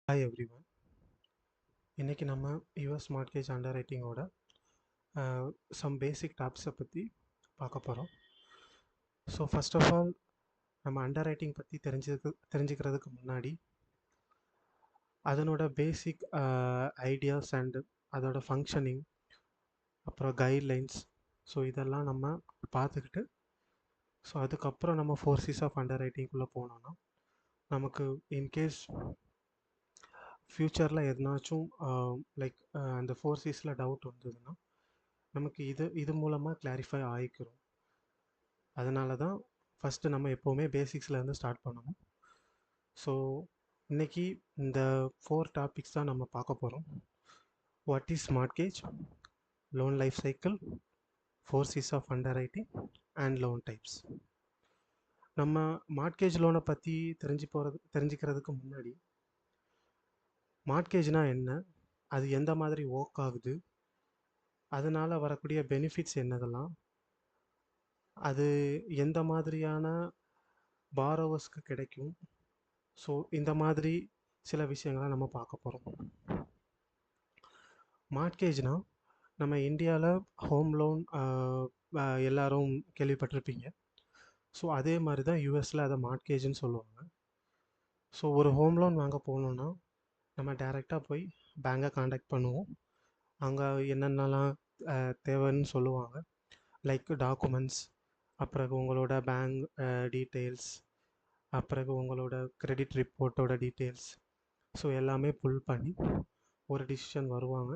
Hi everyone. இன்றைக்கி நம்ம US mortgage under ரைட்டிங்கோட சம் பேசிக் டாப்ஸை பற்றி பார்க்க போகிறோம். ஸோ ஃபர்ஸ்ட் ஆஃப் ஆல் நம்ம அண்டர் ரைட்டிங் பற்றி தெரிஞ்சுக்கிறதுக்கு முன்னாடி அதனோட பேசிக் ஐடியாஸ் அண்டு அதோட ஃபங்க்ஷனிங், அப்புறம் கைட்லைன்ஸ், ஸோ இதெல்லாம் நம்ம பார்த்துக்கிட்டு ஸோ அதுக்கப்புறம் நம்ம ஃபோர்ஸஸ் ஆஃப் அண்டர் ரைட்டிங்குள்ளே போனோன்னா நமக்கு இன்கேஸ் ஃப்யூச்சரில் எதனாச்சும் லைக் அந்த ஃபோர்ஸஸில் டவுட் வந்ததுன்னா நமக்கு இது மூலமாக கிளாரிஃபை ஆகிக்கிறோம். அதனால தான் ஃபஸ்ட்டு நம்ம எப்போவுமே பேசிக்ஸ்லேருந்து ஸ்டார்ட் பண்ணணும். ஸோ இன்றைக்கி இந்த 4 டாபிக்ஸ் தான் நம்ம பார்க்க போகிறோம். What is mortgage, loan life cycle, four C's of underwriting and loan types. நம்ம மார்ட்கேஜ் லோனை பற்றி தெரிஞ்சுக்கிறதுக்கு முன்னாடி மார்ட்கேஜ்னால் என்ன, அது எந்த மாதிரி ஒர்க் ஆகுது, அதனால் வரக்கூடிய பெனிஃபிட்ஸ் என்னதெல்லாம், அது எந்த மாதிரியான பாரோவர்ஸ்க்கு கிடைக்கும், ஸோ இந்த மாதிரி சில விஷயங்களை நம்ம பார்க்க போகிறோம். மார்ட்கேஜ்னால் நம்ம இந்தியாவில் ஹோம் லோன் எல்லாரும் கேள்விப்பட்டிருப்பீங்க. ஸோ அதே மாதிரி தான் யூஎஸில் அதை மார்ட்கேஜ்னு சொல்லுவாங்க. ஸோ ஒரு ஹோம் லோன் வாங்க போகணுன்னா நம்ம டைரெக்டாக போய் பேங்கை காண்டாக்ட் பண்ணுவோம். அங்கே என்னென்னலாம் தேவைன்னு சொல்லுவாங்க. லைக் டாக்குமெண்ட்ஸ், அப்புறம் உங்களோட பேங்க் டீட்டெயில்ஸ், அப்புறம் உங்களோட கிரெடிட் ரிப்போர்ட்டோட டீட்டெயில்ஸ், ஸோ எல்லாமே புல் பண்ணி ஒரு டிசிஷன் வருவாங்க.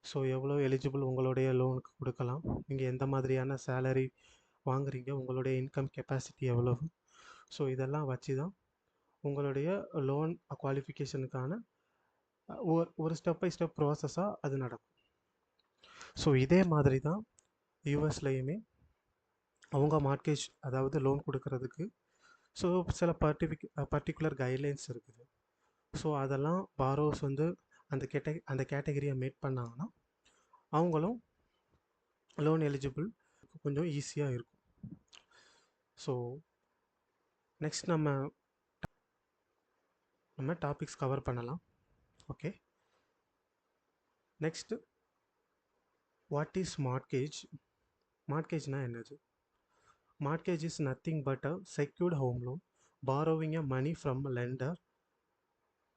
ஸோ எவ்வளோ எலிஜிபிள் உங்களுடைய லோனுக்கு கொடுக்கலாம், நீங்கள் எந்த மாதிரியான சேலரி வாங்குறீங்க, உங்களுடைய இன்கம் கெப்பாசிட்டி எவ்வளவு, ஸோ இதெல்லாம் வச்சு தான் உங்களுடைய லோன் குவாலிஃபிகேஷனுக்கான ஒரு ஸ்டெப் பை ஸ்டெப் ப்ராசஸாக அது நடக்கும். ஸோ இதே மாதிரி தான் யூஎஸ்லேயுமே அவங்க மார்ட்கேஜ் அதாவது லோன் கொடுக்கறதுக்கு ஸோ சில பர்டிகுலர் கைட்லைன்ஸ் இருக்குது. ஸோ அதெல்லாம் பாரோஸ் வந்து அந்த கேட்டகரியை மீட் பண்ணாங்கன்னா அவங்களும் லோன் எலிஜிபிள் கொஞ்சம் ஈஸியாக இருக்கும். ஸோ நெக்ஸ்ட் நம்ம டாபிக்ஸ் கவர் பண்ணலாம். Okay, next what is mortgage. மார்ட்கேஜ்னால் என்னது? Mortgage is nothing but a secured home loan, borrowing a money from a lender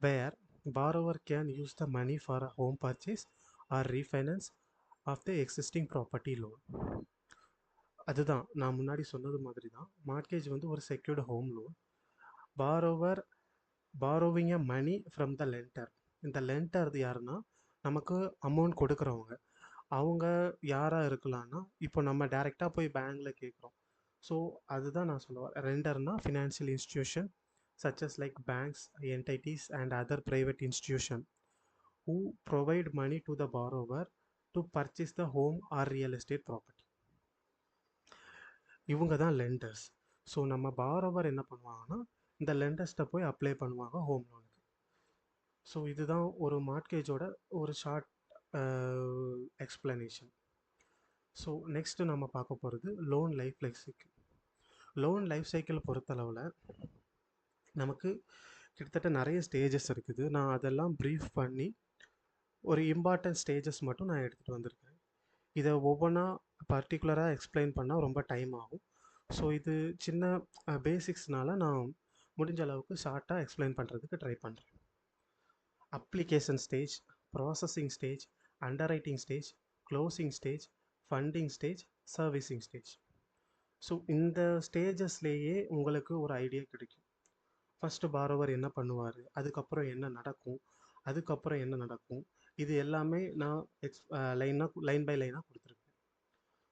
where borrower can use the money for a home purchase or refinance of the existing property loan. அதுதான் நான் முன்னாடி சொன்னது மாதிரி தான் mortgage வந்து ஒரு secured home loan. Borrower borrowing a money from the lender. இந்த lender யாருன்னா நமக்கு அமௌண்ட் கொடுக்குறவங்க. அவங்க யாராக இருக்கலாம்னா இப்போ நம்ம டைரெக்டாக போய் பேங்க்கில் கேட்குறோம். ஸோ அதுதான் நான் சொல்லுவேன். ரெண்டர்னா financial institution such as like banks, entities and other private institution who provide money to the borrower to purchase the home or real estate property. இவங்க தான் லெண்டர்ஸ். ஸோ நம்ம பாரோவர் என்ன பண்ணுவாங்கன்னா இந்த லெண்டர்ஸ்ட்டை போய் அப்ளை பண்ணுவாங்க ஹோம் லோனுக்கு. ஸோ இதுதான் ஒரு மார்ட்கேஜோட ஒரு ஷார்ட் எக்ஸ்பிளனேஷன். ஸோ நெக்ஸ்ட்டு நம்ம பார்க்க போகிறது loan life cycle. Loan life cycle பொறுத்தளவில் நமக்கு கிட்டத்தட்ட நிறைய ஸ்டேஜஸ் இருக்குது. நான் அதெல்லாம் ப்ரீஃப் பண்ணி ஒரு இம்பார்ட்டன்ட் ஸ்டேஜஸ் மட்டும் நான் எடுத்துகிட்டு வந்திருக்கேன். இதை ஒவ்வொன்றா பர்டிகுலராக எக்ஸ்பிளைன் பண்ணால் ரொம்ப டைம் ஆகும். ஸோ இது சின்ன பேசிக்ஸ்னால நான் முடிஞ்ச அளவுக்கு ஷார்ட்டாக எக்ஸ்பிளைன் பண்ணுறதுக்கு ட்ரை பண்ணுறேன். Application stage, processing stage, under writing stage, closing stage, funding stage, servicing stage. So இந்த ஸ்டேஜஸ்லேயே உங்களுக்கு ஒரு ஐடியா கிடைக்கும். ஃபஸ்ட்டு பாரோவர் என்ன பண்ணுவார், அதுக்கப்புறம் என்ன நடக்கும், அதுக்கப்புறம் என்ன நடக்கும், இது எல்லாமே நான் லைன் பை லைனாக கொடுத்துருக்கேன்.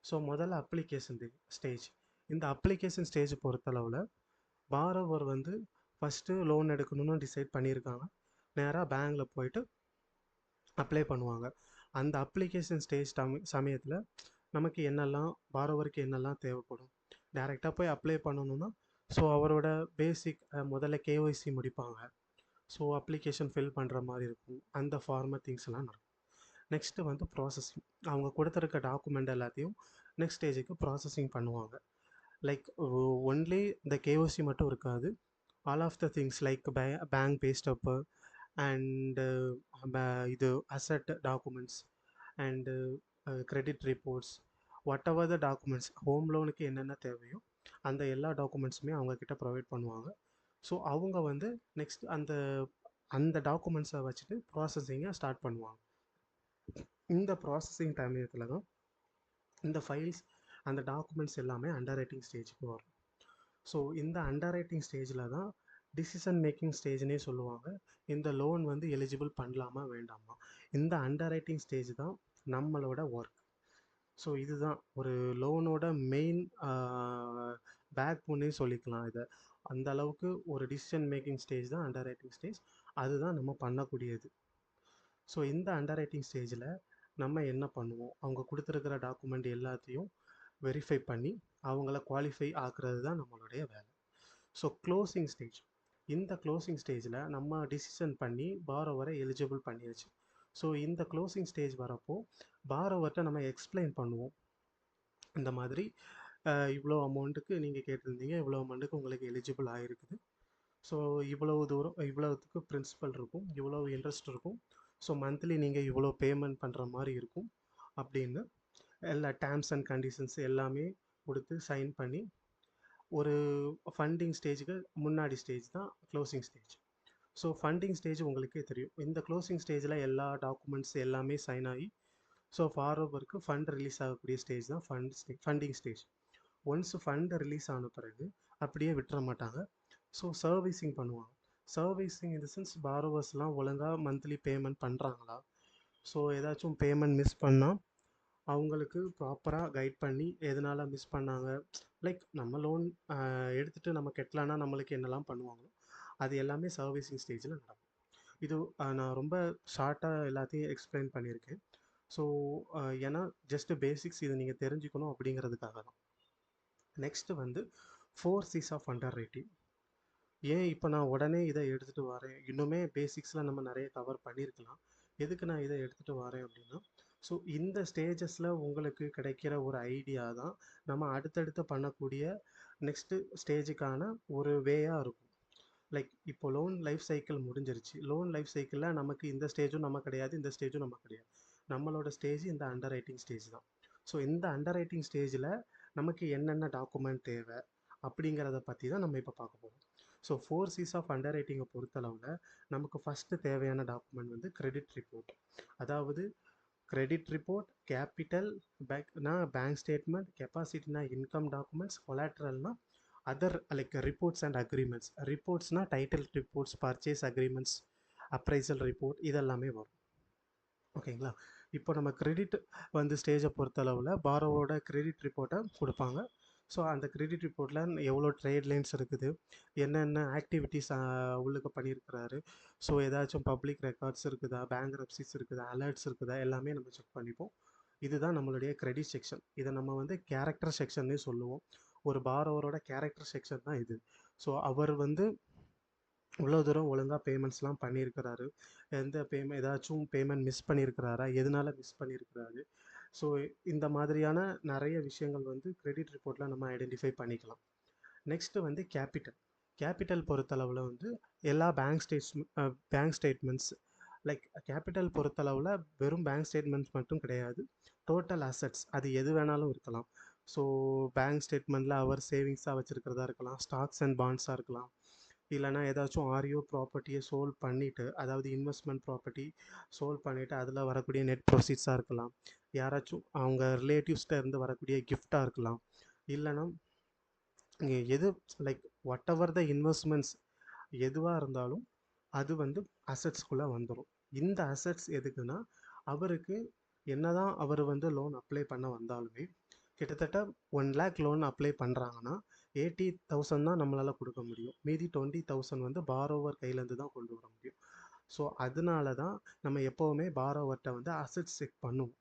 ஸோ முதல்ல அப்ளிகேஷன் ஸ்டேஜ். இந்த அப்ளிகேஷன் ஸ்டேஜ் பொறுத்தளவில் பாரோவர் வந்து ஃபஸ்ட்டு லோன் எடுக்கணும்னு டிசைட் பண்ணியிருக்காங்க. நேராக பேங்கில் போயிட்டு அப்ளை பண்ணுவாங்க. அந்த அப்ளிகேஷன் ஸ்டேஜ் சமயத்தில் நமக்கு என்னெல்லாம் பாரோவருக்கு என்னெல்லாம் தேவைப்படும், டைரெக்டாக போய் அப்ளை பண்ணணுன்னா ஸோ அவரோட பேசிக் முதல்ல கேஒய்சி முடிப்பாங்க. ஸோ அப்ளிகேஷன் ஃபில் பண்ணுற மாதிரி இருக்கும். அந்த ஃபார்மல் திங்ஸ்லாம் நடக்கும். நெக்ஸ்ட்டு வந்து ப்ராசஸிங். அவங்க கொடுத்துருக்க டாக்குமெண்ட் எல்லாத்தையும் நெக்ஸ்ட் ஸ்டேஜுக்கு ப்ராசஸிங் பண்ணுவாங்க. லைக் ஒன்லி இந்த கேஒய்சி மட்டும் இருக்காது. All of the things like bank paystub and இது asset documents and credit reports, whatever the documents home லோனுக்கு என்னென்ன தேவையோ அந்த எல்லா டாக்குமெண்ட்ஸுமே அவங்கக்கிட்ட ப்ரொவைட் பண்ணுவாங்க. ஸோ அவங்க வந்து நெக்ஸ்ட் அந்த அந்த டாக்குமெண்ட்ஸை வச்சுட்டு ப்ராசஸிங்கை ஸ்டார்ட் பண்ணுவாங்க. இந்த ப்ராசஸிங் சமயத்தில் தான் இந்த ஃபைல்ஸ் அந்த டாக்குமெண்ட்ஸ் எல்லாமே அண்டர் ரைட்டிங் ஸ்டேஜுக்கு வரும். ஸோ இந்த அண்டர் ரைட்டிங் ஸ்டேஜில் தான் டிசிஷன் மேக்கிங் ஸ்டேஜ்னே சொல்லுவாங்க. இந்த லோன் வந்து எலிஜிபிள் பண்ணலாமா வேண்டாமா, இந்த அண்டர் ரைட்டிங் ஸ்டேஜ் தான் நம்மளோட ஒர்க். ஸோ இதுதான் ஒரு லோனோட மெயின் பேக் போனே சொல்லிக்கலாம் இதை. அந்த அளவுக்கு ஒரு டிசிஷன் மேக்கிங் ஸ்டேஜ் தான் அண்டர் ரைட்டிங் ஸ்டேஜ். அதுதான் நம்ம பண்ணக்கூடியது. ஸோ இந்த அண்டர் ரைட்டிங் ஸ்டேஜில் நம்ம என்ன பண்ணுவோம், அவங்க கொடுத்துருக்கிற டாக்குமெண்ட் எல்லாத்தையும் வெரிஃபை பண்ணி அவங்கள குவாலிஃபை ஆக்குறது தான் நம்மளுடைய வேலை. ஸோ க்ளோசிங் ஸ்டேஜ், இந்த க்ளோசிங் ஸ்டேஜில் நம்ம டிசிஷன் பண்ணி பாரோவரை எலிஜிபிள் பண்ணியாச்சு. ஸோ இந்த க்ளோசிங் ஸ்டேஜ் வரப்போ பாரோவர்கிட்ட நம்ம எக்ஸ்பிளைன் பண்ணுவோம், இந்த மாதிரி இவ்வளோ அமௌண்ட்டுக்கு நீங்கள் கேட்டிருந்தீங்க, இவ்வளோ அமௌண்ட்டுக்கு உங்களுக்கு எலிஜிபிள் ஆகிருக்குது. ஸோ இவ்வளவு தூரம் இவ்வளோத்துக்கு பிரின்சிபல் இருக்கும், இவ்வளோ இன்ட்ரெஸ்ட் இருக்கும், ஸோ மந்த்லி நீங்கள் இவ்வளோ பேமெண்ட் பண்ணுற மாதிரி இருக்கும் அப்படின்னு எல்லா டேர்ம்ஸ் அண்ட் கண்டிஷன்ஸ் எல்லாமே கொடுத்து சைன் பண்ணி ஒரு ஃபண்டிங் ஸ்டேஜுக்கு முன்னாடி ஸ்டேஜ் தான் closing stage. So funding stage உங்களுக்கே தெரியும். இந்த க்ளோசிங் ஸ்டேஜில் எல்லா டாக்குமெண்ட்ஸ் எல்லாமே சைன் ஆகி ஸோ ஃபார்வருக்கு ஃபண்ட் ரிலீஸ் ஆகக்கூடிய ஸ்டேஜ் தான் funding stage. Once fund release ஆன பிறகு அப்படியே விட்டுற மாட்டாங்க. ஸோ சர்வீசிங் பண்ணுவாங்க. சர்வீசிங் இன் த சென்ஸ் பாரோவர்ஸ்லாம் ஒழுங்காக மந்த்லி பேமெண்ட் பண்ணுறாங்களா, ஸோ ஏதாச்சும் பேமெண்ட் மிஸ் பண்ணால் அவங்களுக்கு ப்ராப்பராக கைட் பண்ணி எதனால் மிஸ் பண்ணாங்க, லைக் நம்ம லோன் எடுத்துகிட்டு நம்ம கெட்டலான்னா நம்மளுக்கு என்னெல்லாம் பண்ணுவாங்களோ அது எல்லாமே சர்வீசிங் ஸ்டேஜில் நடக்கும். இது நான் ரொம்ப ஷார்ட்டாக எல்லாத்தையும் எக்ஸ்பிளைன் பண்ணியிருக்கேன். ஸோ ஏன்னா ஜஸ்ட்டு பேசிக்ஸ் இது நீங்கள் தெரிஞ்சுக்கணும் அப்படிங்கிறதுக்காக தான். நெக்ஸ்ட்டு வந்து 4 C's ஆஃப் அண்டர் ரைட்டிங். ஏன் இப்போ நான் உடனே இதை எடுத்துகிட்டு வரேன், இன்னுமே பேசிக்ஸில் நம்ம நிறைய கவர் பண்ணியிருக்கலாம், எதுக்கு நான் இதை எடுத்துகிட்டு வரேன் அப்படின்னா, ஸோ இந்த ஸ்டேஜஸில் உங்களுக்கு கிடைக்கிற ஒரு ஐடியா தான் நம்ம அடுத்தடுத்து பண்ணக்கூடிய நெக்ஸ்ட்டு ஸ்டேஜுக்கான ஒரு வேயாக இருக்கும். லைக் இப்போ லோன் லைஃப் சைக்கிள் முடிஞ்சிருச்சு, லோன் லைஃப் சைக்கிளில் நமக்கு இந்த ஸ்டேஜும் நம்ம கிடையாது, இந்த ஸ்டேஜும் நம்ம கிடையாது, நம்மளோட ஸ்டேஜ் இந்த அண்டர் ரைட்டிங் ஸ்டேஜ் தான். ஸோ இந்த அண்டர் ரைட்டிங் ஸ்டேஜில் நமக்கு என்னென்ன டாக்குமெண்ட் தேவை அப்படிங்கிறத பற்றி தான் நம்ம இப்போ பார்க்க போகிறோம். ஸோ 4 C's ஆஃப் அண்டர் ரைட்டிங்கை பொறுத்தளவில் நமக்கு ஃபஸ்ட்டு தேவையான டாக்குமெண்ட் வந்து கிரெடிட் ரிப்போர்ட். அதாவது credit report, capital, bank statement, கெப்பாசிட்டினா இன்கம் டாக்குமெண்ட்ஸ், கொலாட்ரல்னா other like reports and agreements. ரிப்போர்ட்ஸ்னால் title reports, purchase agreements, appraisal report இதெல்லாமே வரும். ஓகேங்களா. இப்போ நம்ம கிரெடிட் வந்து ஸ்டேஜை பொறுத்தளவில் பாரோவோட கிரெடிட் ரிப்போர்ட்டை கொடுப்பாங்க. ஸோ அந்த கிரெடிட் ரிப்போர்ட்டில் எவ்வளோ ட்ரேட் லைன்ஸ் இருக்குது, என்னென்ன ஆக்டிவிட்டீஸ் உள்ளுக்கு பண்ணியிருக்கிறாரு, ஸோ ஏதாச்சும் பப்ளிக் ரெக்கார்ட்ஸ் இருக்குதா, பேங்க்ரப்சிஸ் இருக்குதா, அலர்ட்ஸ் இருக்குதா, எல்லாமே நம்ம செக் பண்ணிப்போம். இதுதான் நம்மளுடைய கிரெடிட் செக்ஷன். இதை நம்ம வந்து கேரக்டர் செக்ஷன்னே சொல்லுவோம். ஒரு பாரோவரோட கேரக்டர் செக்ஷன் தான் இது. ஸோ அவர் வந்து இவ்வளோ தூரம் ஒழுங்காக பேமெண்ட்ஸ்லாம் பண்ணியிருக்கிறாரு, எந்த ஏதாச்சும் பேமெண்ட் மிஸ் பண்ணியிருக்கிறாரா, எதனால மிஸ் பண்ணியிருக்கிறாரு, ஸோ இந்த மாதிரியான நிறைய விஷயங்கள் வந்து கிரெடிட் ரிப்போர்ட்டில் நம்ம ஐடென்டிஃபை பண்ணிக்கலாம். நெக்ஸ்ட்டு வந்து கேபிட்டல். கேபிட்டல் பொறுத்தளவில் வந்து எல்லா பேங்க் ஸ்டேட்மெண்ட்ஸ் லைக் கேபிட்டல் பொறுத்தளவில் வெறும் பேங்க் ஸ்டேட்மெண்ட்ஸ் மட்டும் கிடையாது, டோட்டல் அசட்ஸ் அது எது வேணாலும் இருக்கலாம். ஸோ பேங்க் ஸ்டேட்மெண்ட்டில் அவர் சேவிங்ஸாக வச்சுருக்கிறதா இருக்கலாம், ஸ்டாக்ஸ் அண்ட் பாண்ட்ஸாக இருக்கலாம், இல்லைனா ஏதாச்சும் ஆரியோ ப்ராப்பர்ட்டியை சோல் பண்ணிவிட்டு, அதாவது இன்வெஸ்ட்மெண்ட் ப்ராப்பர்ட்டி சோல் பண்ணிவிட்டு அதில் வரக்கூடிய நெட் ப்ரொசீட்ஸாக இருக்கலாம், யாராச்சும் அவங்க ரிலேட்டிவ்ஸ்கிட்ட இருந்து வரக்கூடிய கிஃப்டாக இருக்கலாம், இல்லைனா எது like what ever the investments எதுவாக இருந்தாலும் அது வந்து அசட்ஸ்குள்ளே வந்துடும். இந்த அசட்ஸ் எதுக்குன்னா, அவருக்கு என்னதான் அவர் வந்து லோன் அப்ளை பண்ண வந்தாலுமே கிட்டத்தட்ட 1 lakh லோன் அப்ளை பண்ணுறாங்கன்னா 80,000 தான் நம்மளால் கொடுக்க முடியும், மீதி 20,000 வந்து பாரோவர் கையிலேருந்து தான் கொண்டு வர முடியும். ஸோ அதனால தான் நம்ம எப்போவுமே பாரோவர்கிட்ட வந்து அசட்ஸ் செக் பண்ணுவோம்,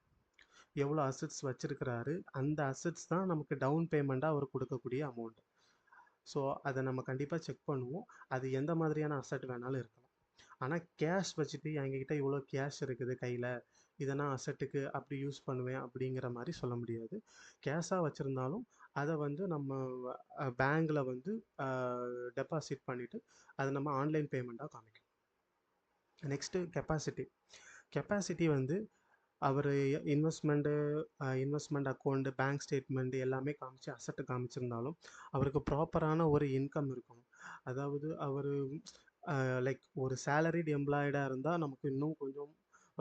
எவ்வளோ அசட்ஸ் வச்சுருக்கிறாரு, அந்த அசட்ஸ் தான் நமக்கு டவுன் பேமெண்ட்டாக அவர் கொடுக்கக்கூடிய அமௌண்ட். ஸோ அதை நம்ம கண்டிப்பாக செக் பண்ணுவோம். அது எந்த மாதிரியான அசட் வேணாலும் இருக்கலாம். ஆனால் கேஷ் வச்சுட்டு எங்ககிட்ட இவ்வளோ கேஷ் இருக்குது கையில், இதை நான் அசட்டுக்கு அப்படி யூஸ் பண்ணுவேன் அப்படிங்கிற மாதிரி சொல்ல முடியாது. கேஷாக வச்சுருந்தாலும் அதை வந்து நம்ம பேங்கில் வந்து டெபாசிட் பண்ணிவிட்டு அதை நம்ம ஆன்லைன் பேமெண்ட்டாக காமிக்கணும். Next capacity. கெப்பாசிட்டி வந்து அவர் இன்வெஸ்ட்மெண்ட் அக்கௌண்ட், பேங்க் ஸ்டேட்மெண்ட் எல்லாமே காமிச்சு அசட்டு காமிச்சிருந்தாலும் அவருக்கு ப்ராப்பரான ஒரு இன்கம் இருக்கணும். அதாவது அவர் லைக் ஒரு சேலரிட் எம்ப்ளாய்டாக இருந்தால் நமக்கு இன்னும் கொஞ்சம்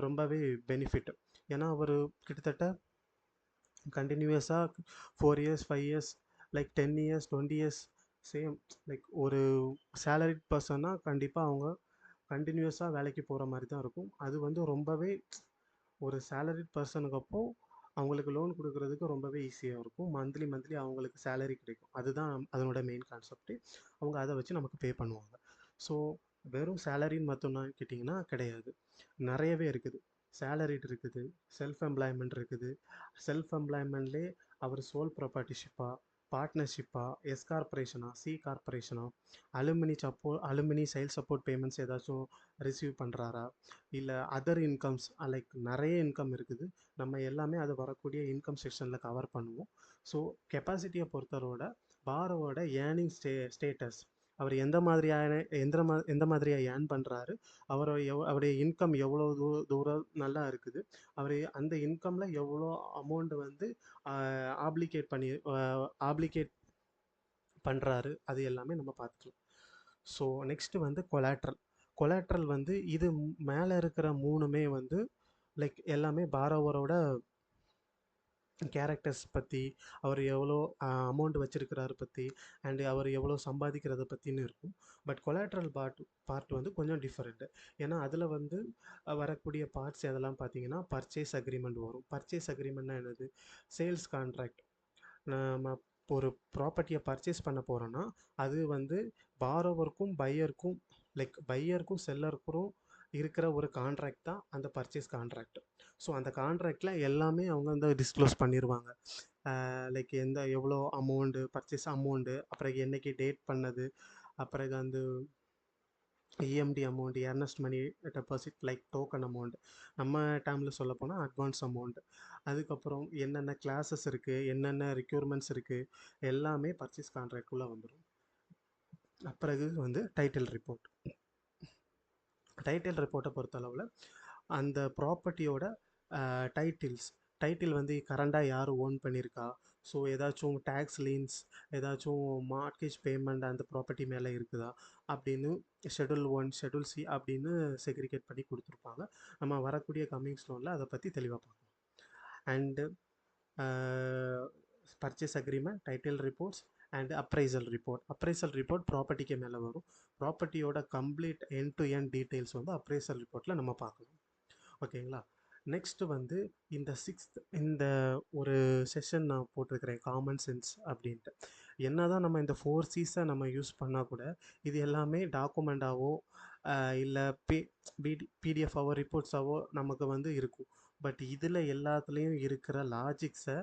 ரொம்பவே பெனிஃபிட். ஏன்னா அவர் கிட்டத்தட்ட கண்டினியூஸாக 4 years 5 years like 10 years 20 years same like ஒரு சேலரிட் பர்சனாக கண்டிப்பாக அவங்க கண்டினியூஸாக வேலைக்கு போகிற மாதிரி தான் இருக்கும். அது வந்து ரொம்பவே ஒரு சேலரிட் பர்சனுக்கு அப்போ அவங்களுக்கு லோன் கொடுக்கறதுக்கு ரொம்பவே ஈஸியாக இருக்கும். மந்த்லி மந்த்லி அவங்களுக்கு சேலரி கிடைக்கும். அதுதான் அதனோட மெயின் கான்செப்ட்டு. அவங்க அதை வச்சு நமக்கு பே பண்ணுவாங்க. ஸோ வெறும் சேலரின்னு மட்டும்தான் கேட்டிங்கன்னா கிடையாது, நிறையவே இருக்குது. சேலரிட் இருக்குது, செல்ஃப் எம்ப்ளாய்மெண்ட் இருக்குது. செல்ஃப் எம்ப்ளாய்மெண்ட்லேயே அவர் சோல் ப்ராப்பர்ட்டிஷிப்பா, பார்ட்னர்ஷிப்பா, எஸ் கார்பரேஷனா, சி கார்பரேஷனா, அலுமினி சேல்ஸ் சப்போர்ட் பேமெண்ட்ஸ் ஏதாச்சும் ரிசீவ் பண்ணுறாரா, இல்லை அதர் இன்கம்ஸ் லைக் நிறைய இன்கம் இருக்குது. நம்ம எல்லாமே அது வரக்கூடிய இன்கம் செக்ஷனில் கவர் பண்ணுவோம். ஸோ கெப்பாசிட்டியை பொறுத்தவரோட பாரோவோட ஏர்னிங் ஸ்டேட்டஸ், அவர் எந்த மாதிரியாக ஏர்ன் பண்ணுறாரு, அவருடைய இன்கம் எவ்வளோ தூரம் நல்லா இருக்குது, அவர் அந்த இன்கமில் எவ்வளோ அமௌண்ட் வந்து ஆப்ளிகேட் பண்ணுறாரு, அது எல்லாமே நம்ம பார்த்துக்கலாம். ஸோ நெக்ஸ்ட்டு வந்து கொலாட்ரல் வந்து இது மேலே இருக்கிற மூணுமே வந்து லைக் எல்லாமே பாரோவரோட கேரக்டர்ஸ் பற்றி, அவர் எவ்வளோ அமௌண்ட் வச்சுருக்கிறாரு பற்றி, அண்டு அவர் எவ்வளோ சம்பாதிக்கிறத பற்றின்னு இருக்கும். பட் கொலாட்ரல் பார்ட் வந்து கொஞ்சம் டிஃப்ரெண்ட்டு. ஏன்னா அதில் வந்து வரக்கூடிய பார்ட்ஸ் எதெல்லாம் பார்த்தீங்கன்னா பர்ச்சேஸ் அக்ரிமெண்ட் வரும். பர்ச்சேஸ் அக்ரிமெண்ட்னா என்னது? Sales contract. நம்ம ஒரு ப்ராப்பர்ட்டியை பர்ச்சேஸ் பண்ண போகிறோன்னா அது வந்து பாரோவருக்கும் பையருக்கும் செல்லருக்கும் இருக்கிற ஒரு கான்ட்ராக்ட் தான் அந்த பர்ச்சேஸ் கான்ட்ராக்ட். ஸோ அந்த கான்ட்ராக்டில் எல்லாமே அவங்க வந்து டிஸ்க்ளோஸ் பண்ணிடுவாங்க. லைக் எவ்வளோ பர்ச்சேஸ் அமௌண்ட்டு, அப்புறம் என்னைக்கு டேட் பண்ணது, அப்புறம் அந்த இஎம்டி அமௌண்ட், எர்னஸ்ட் மணி டெபாசிட் லைக் டோக்கன் அமௌண்ட், நம்ம டேர்மில் சொல்ல போனால் அட்வான்ஸ் அமௌண்ட், அதுக்கப்புறம் என்னென்ன கிளாஸஸ் இருக்குது, என்னென்ன ரிக்யூர்மெண்ட்ஸ் இருக்குது, எல்லாமே பர்ச்சேஸ் கான்ட்ராக்டுள்ளே வந்துடும். பிறகு வந்து டைட்டில் ரிப்போர்ட்டை பொறுத்தளவில் அந்த ப்ராப்பர்ட்டியோட டைட்டில் வந்து கரண்டாக யார் ஓன் பண்ணியிருக்கா, ஸோ ஏதாச்சும் டேக்ஸ் லீன்ஸ், ஏதாச்சும் மார்ட்கேஜ் பேமெண்ட் அந்த ப்ராப்பர்ட்டி மேலே இருக்குதா அப்படின்னு ஷெட்யூல் 1 ஷெட்யூல் சி அப்படின்னு செக்ரிகேட் பண்ணி கொடுத்துருப்பாங்க. நம்ம வரக்கூடிய கம்மிங்ஸ் லோனில் அதை பற்றி தெளிவாக பார்க்கலாம். And purchase agreement, title reports and appraisal report ப்ராப்பர்ட்டிக்கு மேலே வரும். ப்ராப்பர்ட்டியோட complete end to end details வந்து அப்ரைசல் ரிப்போர்ட்டில் நம்ம பார்க்கலாம். ஓகேங்களா? நெக்ஸ்ட்டு வந்து இந்த ஒரு செஷன் நான் போட்டிருக்கிறேன் காமன் சென்ஸ் அப்படின்ட்டு. என்ன தான் நம்ம இந்த 4Cஸை நம்ம யூஸ் பண்ணால் கூட இது எல்லாமே டாக்குமெண்ட்டாவோ இல்லை பிடிஎஃபாவோ ரிப்போர்ட்ஸாவோ நமக்கு வந்து இருக்கும். பட் இதில் எல்லாத்துலேயும் இருக்கிற லாஜிக்ஸை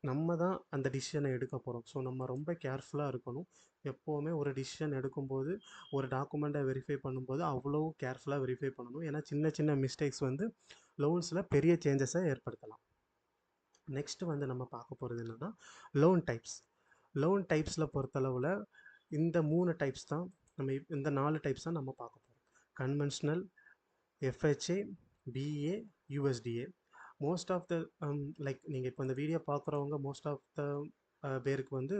நம்ம தான் அந்த டிசிஷனை எடுக்க போகிறோம். ஸோ நம்ம ரொம்ப கேர்ஃபுல்லாக இருக்கணும். எப்போவுமே ஒரு டிசிஷன் எடுக்கும்போது, ஒரு டாக்குமெண்ட்டை வெரிஃபை பண்ணும்போது அவ்வளோ கேர்ஃபுல்லாக வெரிஃபை பண்ணணும். ஏன்னா சின்ன சின்ன மிஸ்டேக்ஸ் வந்து லோன்ஸில் பெரிய சேஞ்சஸை ஏற்படுத்தலாம். நெக்ஸ்ட்டு வந்து நம்ம பார்க்க போகிறது என்னென்னா லோன் டைப்ஸில் பொறுத்தளவில் இந்த 3 டைப்ஸ் தான் இந்த 4 டைப்ஸ் தான் நம்ம பார்க்க போகிறோம். Conventional, FHA, VA, USDA. Most of the like நீங்கள் இப்போ இந்த வீடியோ பார்க்குறவங்க மோஸ்ட் ஆஃப் த பேருக்கு வந்து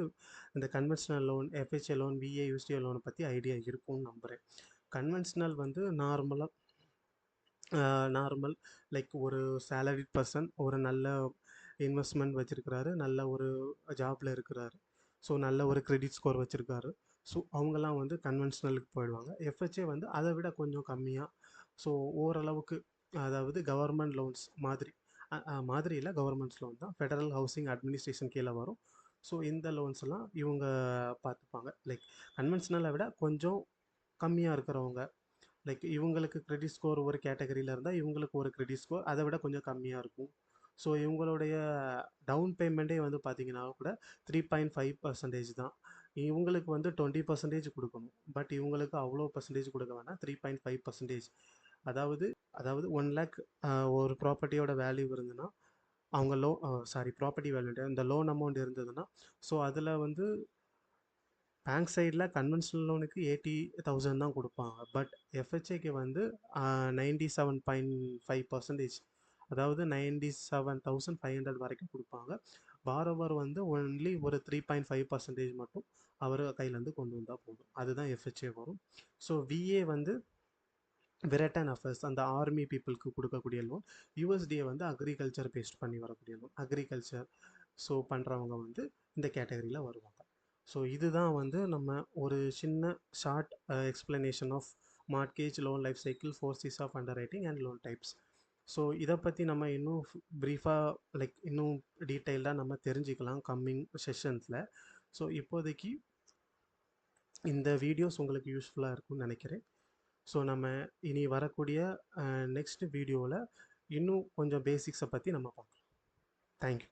இந்த conventional loan, FHA loan, VA, USDA லோனை பற்றி ஐடியா இருக்கும்னு நம்புகிறேன். கன்வென்ஷனல் வந்து நார்மல் லைக் ஒரு சேலரிட் பர்சன், ஒரு நல்ல இன்வெஸ்ட்மெண்ட் வச்சுருக்கிறாரு, நல்ல ஒரு ஜாபில் இருக்கிறாரு, ஸோ நல்ல ஒரு கிரெடிட் ஸ்கோர் வச்சுருக்காரு. ஸோ அவங்கெல்லாம் வந்து கன்வென்ஷனலுக்கு போயிடுவாங்க. எஃப்ஹெச்ஏ வந்து அதை விட கொஞ்சம் கம்மியாக, ஸோ ஓரளவுக்கு அதாவது கவர்மெண்ட் லோன்ஸ் மாதிரி இல்லை, கவர்மெண்ட்ஸ் லோன் தான், ஃபெடரல் ஹவுசிங் அட்மினிஸ்ட்ரேஷன் கீழே வரும். ஸோ இந்த லோன்ஸ்லாம் இவங்க பார்த்துப்பாங்க. லைக் கன்வென்ஷனலை விட கொஞ்சம் கம்மியாக இருக்கிறவங்க, லைக் இவங்களுக்கு கிரெடிட் ஸ்கோர் ஒரு கேட்டகரியில் இருந்தால் இவங்களுக்கு ஒரு கிரெடிட் ஸ்கோர் அதை விட கொஞ்சம் கம்மியாக இருக்கும். ஸோ இவங்களுடைய டவுன் பேமெண்ட்டே வந்து பார்த்திங்கன்னா கூட 3.5% தான். இவங்களுக்கு வந்து 20% கொடுக்கணும். பட் இவங்களுக்கு அவ்வளோ பர்சன்டேஜ் கொடுக்க வேணாம், 3.5%. அதாவது 1 லேக் ஒரு ப்ராப்பர்ட்டியோட வேல்யூ இருந்ததுன்னா அவங்க ப்ராப்பர்ட்டி வேல்யூ இந்த லோன் அமௌண்ட் இருந்ததுன்னா, ஸோ அதில் வந்து பேங்க் சைடில் கன்வென்ஷனல் லோனுக்கு 80,000 தான் கொடுப்பாங்க. பட் எஃப்ஹெச்ஏக்கு வந்து 97.5%, அதாவது 97,500 வரைக்கும் கொடுப்பாங்க. பாரோவர் வந்து ஒன்லி ஒரு 3.5% மட்டும் அவர் கையிலேருந்து கொண்டு வந்தால் போதும். அதுதான் எஃப்ஹெச்ஏ வரும். ஸோ விஏ வந்து விரட்டன் அஃபேர்ஸ், அந்த ஆர்மி பீப்புளுக்கு கொடுக்கக்கூடிய லோன். யூஎஸ்டிஏ வந்து அக்ரிகல்ச்சர் பேஸ்ட் பண்ணி வரக்கூடிய லோன். அக்ரிகல்ச்சர் ஸோ பண்ணுறவங்க வந்து இந்த கேட்டகரியில் வருவாங்க. ஸோ இதுதான் வந்து நம்ம ஒரு சின்ன short explanation of mortgage, loan life cycle, 4 C's of underwriting and loan types. So இதை பற்றி நம்ம இன்னும் ப்ரீஃபாக இன்னும் டீட்டெயில்டாக நம்ம தெரிஞ்சுக்கலாம் கம்மிங் செஷன்ஸில். ஸோ இப்போதைக்கு இந்த வீடியோஸ் உங்களுக்கு யூஸ்ஃபுல்லாக இருக்கும்னு நினைக்கிறேன். ஸோ நம்ம இனி வரக்கூடிய நெக்ஸ்ட் வீடியோவில் இன்னும் கொஞ்சம் பேசிக்ஸை பற்றி நம்ம பார்க்கலாம். தேங்க்யூ.